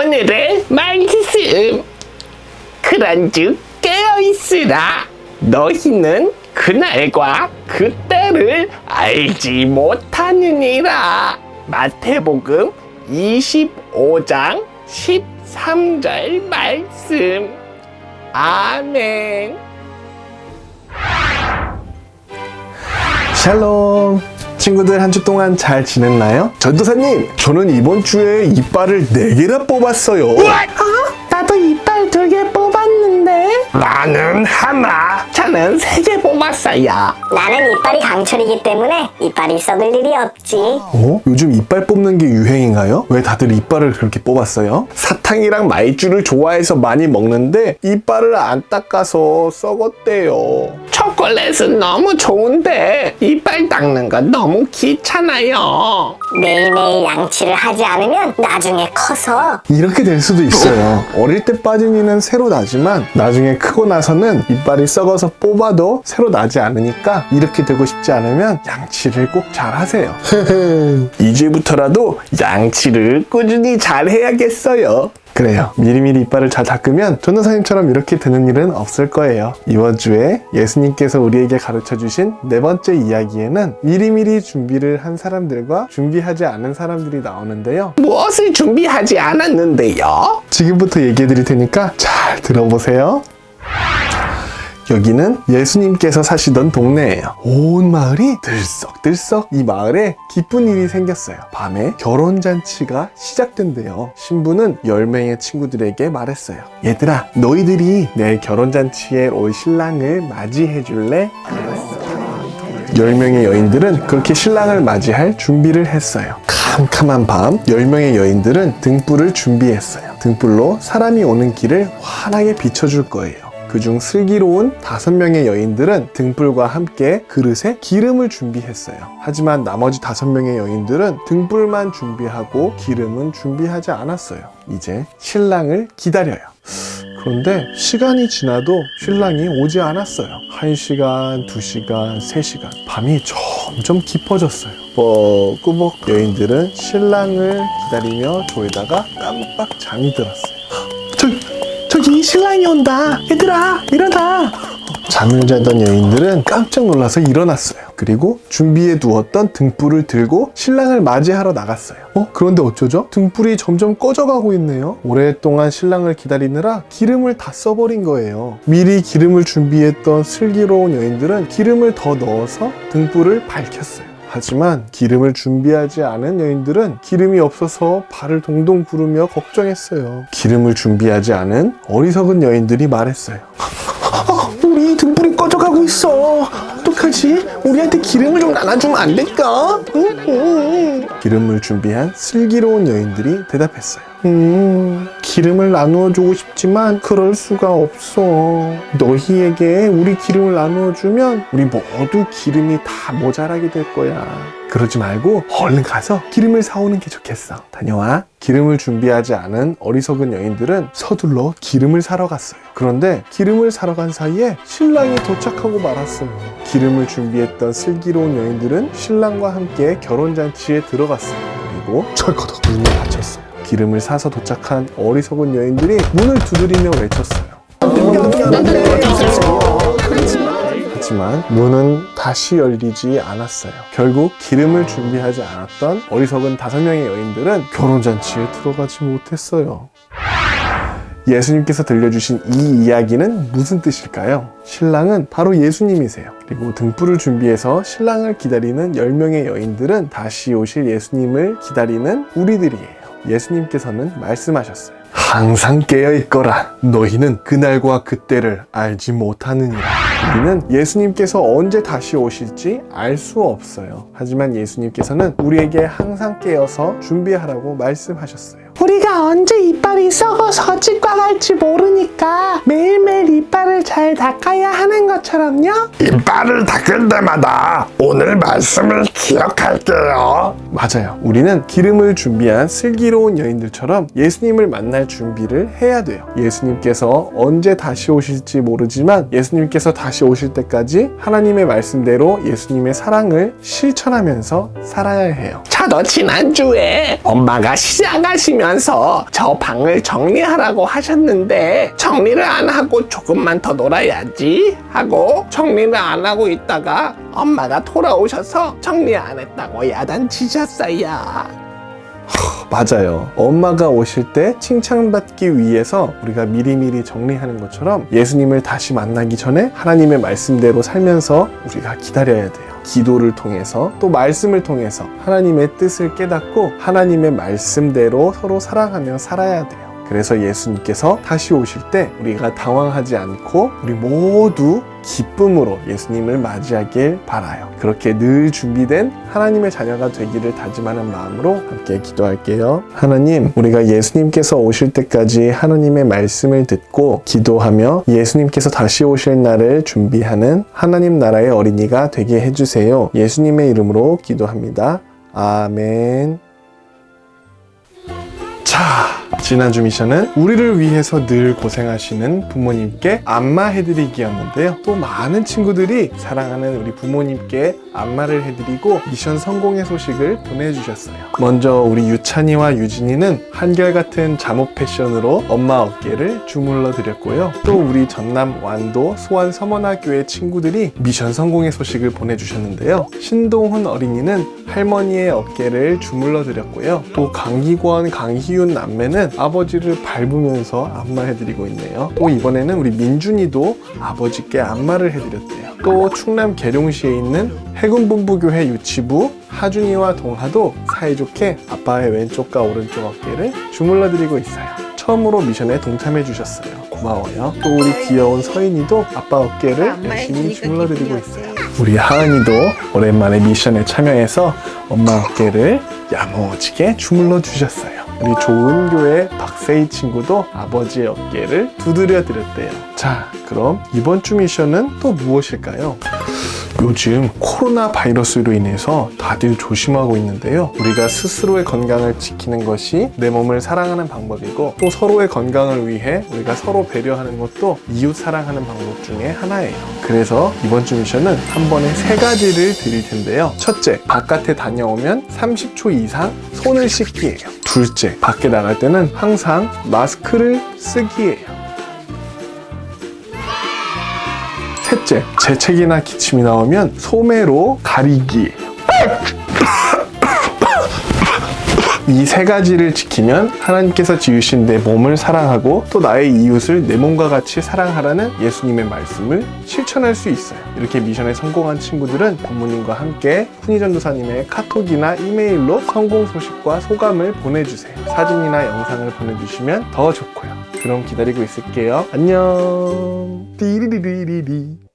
오늘의 말씀. 그런즉 깨어있으라. 너희는 그날과 그때를 알지 못하느니라. 마태복음 25장 13절 말씀. 아멘. 샬롬. 친구들 한 주 동안 잘 지냈나요? 전도사님, 저는 이번 주에 이빨을 4개나 뽑았어요. 나도 이빨 2개 뽑았는데. 나는 하나. 저는 3개 뽑았어요. 나는 이빨이 강철이기 때문에 이빨이 썩을 일이 없지. 요즘 이빨 뽑는 게 유행인가요? 왜 다들 이빨을 그렇게 뽑았어요? 사탕이랑 말주를 좋아해서 많이 먹는데 이빨을 안 닦아서 썩었대요. 초콜릿은 너무 좋은데 이빨 닦는 건 너무 귀찮아요. 매일매일 양치를 하지 않으면 나중에 커서 이렇게 될 수도 있어요. 어릴 때 빠진 이는 새로 나지만 나중에 크고 나서는 이빨이 썩어서 뽑아도 새로 나지 않으니까 이렇게 되고 싶지 않으면 양치를 꼭 잘 하세요. 이제부터라도 양치를 꾸준히 잘 해야겠어요. 그래요. 미리미리 이빨을 잘 닦으면 전도사님처럼 이렇게 되는 일은 없을 거예요. 이번 주에 예수님께서 우리에게 가르쳐주신 4번째 이야기에는 미리미리 준비를 한 사람들과 준비하지 않은 사람들이 나오는데요. 무엇을 준비하지 않았는데요? 지금부터 얘기해 드릴 테니까 잘 들어보세요. 여기는 예수님께서 사시던 동네예요. 온 마을이 들썩들썩. 이 마을에 기쁜 일이 생겼어요. 밤에 결혼잔치가 시작된대요. 신부는 10명의 친구들에게 말했어요. 얘들아, 너희들이 내 결혼잔치에 올 신랑을 맞이해 줄래? 10명의 여인들은 그렇게 신랑을 맞이할 준비를 했어요. 캄캄한 밤 10명의 여인들은 등불을 준비했어요. 등불로 사람이 오는 길을 환하게 비춰줄 거예요. 그중 슬기로운 5명의 여인들은 등불과 함께 그릇에 기름을 준비했어요. 하지만 나머지 5명의 여인들은 등불만 준비하고 기름은 준비하지 않았어요. 이제 신랑을 기다려요. 그런데 시간이 지나도 신랑이 오지 않았어요. 1시간, 2시간, 3시간. 밤이 점점 깊어졌어요. 꾸벅꾸벅 여인들은 신랑을 기다리며 조에다가 깜빡 잠이 들었어요. 저기 신랑이 온다. 얘들아, 일어나. 잠을 자던 여인들은 깜짝 놀라서 일어났어요. 그리고 준비해 두었던 등불을 들고 신랑을 맞이하러 나갔어요. 그런데 어쩌죠? 등불이 점점 꺼져가고 있네요. 오랫동안 신랑을 기다리느라 기름을 다 써버린 거예요. 미리 기름을 준비했던 슬기로운 여인들은 기름을 더 넣어서 등불을 밝혔어요. 하지만 기름을 준비하지 않은 여인들은 기름이 없어서 발을 동동 구르며 걱정했어요. 기름을 준비하지 않은 어리석은 여인들이 말했어요. 우리 등불이 꺼져가고 있어. 어떡하지? 우리한테 기름을 좀 나눠주면 안 될까? 기름을 준비한 슬기로운 여인들이 대답했어요. 기름을 나누어주고 싶지만 그럴 수가 없어. 너희에게 우리 기름을 나누어주면 우리 모두 기름이 다 모자라게 될 거야. 그러지 말고 얼른 가서 기름을 사오는 게 좋겠어. 다녀와. 기름을 준비하지 않은 어리석은 여인들은 서둘러 기름을 사러 갔어요. 그런데 기름을 사러 간 사이에 신랑이 도착하고 말았어요. 기름을 준비했던 슬기로운 여인들은 신랑과 함께 결혼잔치에 들어갔어요. 그리고 철커덕 문이 닫혔어요. 기름을 사서 도착한 어리석은 여인들이 문을 두드리며 외쳤어요. 하지만 문은 다시 열리지 않았어요. 결국 기름을 준비하지 않았던 어리석은 5명의 여인들은 결혼잔치에 들어가지 못했어요. 예수님께서 들려주신 이 이야기는 무슨 뜻일까요? 신랑은 바로 예수님이세요. 그리고 등불을 준비해서 신랑을 기다리는 10명의 여인들은 다시 오실 예수님을 기다리는 우리들이에요. 예수님께서는 말씀하셨어요. 항상 깨어있거라. 너희는 그날과 그때를 알지 못하느니라. 우리는 예수님께서 언제 다시 오실지 알 수 없어요. 하지만 예수님께서는 우리에게 항상 깨어서 준비하라고 말씀하셨어요. 우리가 언제 이빨이 썩어서 치과 갈지 모르니까 매일매일 이빨을 잘 닦아야 하는 것처럼요. 이빨을 닦을 때마다 오늘 말씀을 기억할게요. 맞아요. 우리는 기름을 준비한 슬기로운 여인들처럼 예수님을 만날 준비를 해야 돼요. 예수님께서 언제 다시 오실지 모르지만 예수님께서 다시 오실 때까지 하나님의 말씀대로 예수님의 사랑을 실천하면서 살아야 해요. 저도 지난주에 엄마가 시장 가시면 오시면서 저 방을 정리하라고 하셨는데 정리를 안 하고 조금만 더 놀아야지 하고 정리를 안 하고 있다가 엄마가 돌아오셔서 정리 안 했다고 야단치셨어요. 맞아요. 엄마가 오실 때 칭찬받기 위해서 우리가 미리미리 정리하는 것처럼 예수님을 다시 만나기 전에 하나님의 말씀대로 살면서 우리가 기다려야 돼요. 기도를 통해서 또 말씀을 통해서 하나님의 뜻을 깨닫고 하나님의 말씀대로 서로 사랑하며 살아야 돼요. 그래서 예수님께서 다시 오실 때 우리가 당황하지 않고 우리 모두 기쁨으로 예수님을 맞이하길 바라요. 그렇게 늘 준비된 하나님의 자녀가 되기를 다짐하는 마음으로 함께 기도할게요. 하나님, 우리가 예수님께서 오실 때까지 하나님의 말씀을 듣고 기도하며 예수님께서 다시 오실 날을 준비하는 하나님 나라의 어린이가 되게 해주세요. 예수님의 이름으로 기도합니다. 아멘. 자, 지난주 미션은 우리를 위해서 늘 고생하시는 부모님께 안마해드리기였는데요. 또 많은 친구들이 사랑하는 우리 부모님께 안마를 해드리고 미션 성공의 소식을 보내주셨어요. 먼저 우리 유찬이와 유진이는 한결같은 잠옷 패션으로 엄마 어깨를 주물러 드렸고요. 또 우리 전남 완도 소환 서머나교회 친구들이 미션 성공의 소식을 보내주셨는데요. 신동훈 어린이는 할머니의 어깨를 주물러 드렸고요. 또 강기권, 강희윤 남매는 아버지를 밟으면서 안마해드리고 있네요. 또 이번에는 우리 민준이도 아버지께 안마를 해드렸대요. 또 충남 계룡시에 있는 해군본부교회 유치부 하준이와 동하도 사이좋게 아빠의 왼쪽과 오른쪽 어깨를 주물러드리고 있어요. 처음으로 미션에 동참해 주셨어요. 고마워요. 또 우리 귀여운 서인이도 아빠 어깨를 열심히 주물러드리고 있어요. 우리 하은이도 오랜만에 미션에 참여해서 엄마 어깨를 야무지게 주물러 주셨어요. 우리 좋은 교회 박세희 친구도 아버지의 어깨를 두드려 드렸대요. 자, 그럼 이번 주 미션은 또 무엇일까요? 요즘 코로나 바이러스로 인해서 다들 조심하고 있는데요. 우리가 스스로의 건강을 지키는 것이 내 몸을 사랑하는 방법이고 또 서로의 건강을 위해 우리가 서로 배려하는 것도 이웃 사랑하는 방법 중에 하나예요. 그래서 이번 주 미션은 한 번에 3가지를 드릴 텐데요. 첫째, 바깥에 다녀오면 30초 이상 손을 씻기예요. 둘째, 밖에 나갈 때는 항상 마스크를 쓰기예요. 셋째, 재채기나 기침이 나오면 소매로 가리기예요. 이 3가지를 지키면 하나님께서 지으신 내 몸을 사랑하고 또 나의 이웃을 내 몸과 같이 사랑하라는 예수님의 말씀을 실천할 수 있어요. 이렇게 미션에 성공한 친구들은 부모님과 함께 훈이전도사님의 카톡이나 이메일로 성공 소식과 소감을 보내주세요. 사진이나 영상을 보내주시면 더 좋고요. 그럼 기다리고 있을게요. 안녕. 띠리리리리리.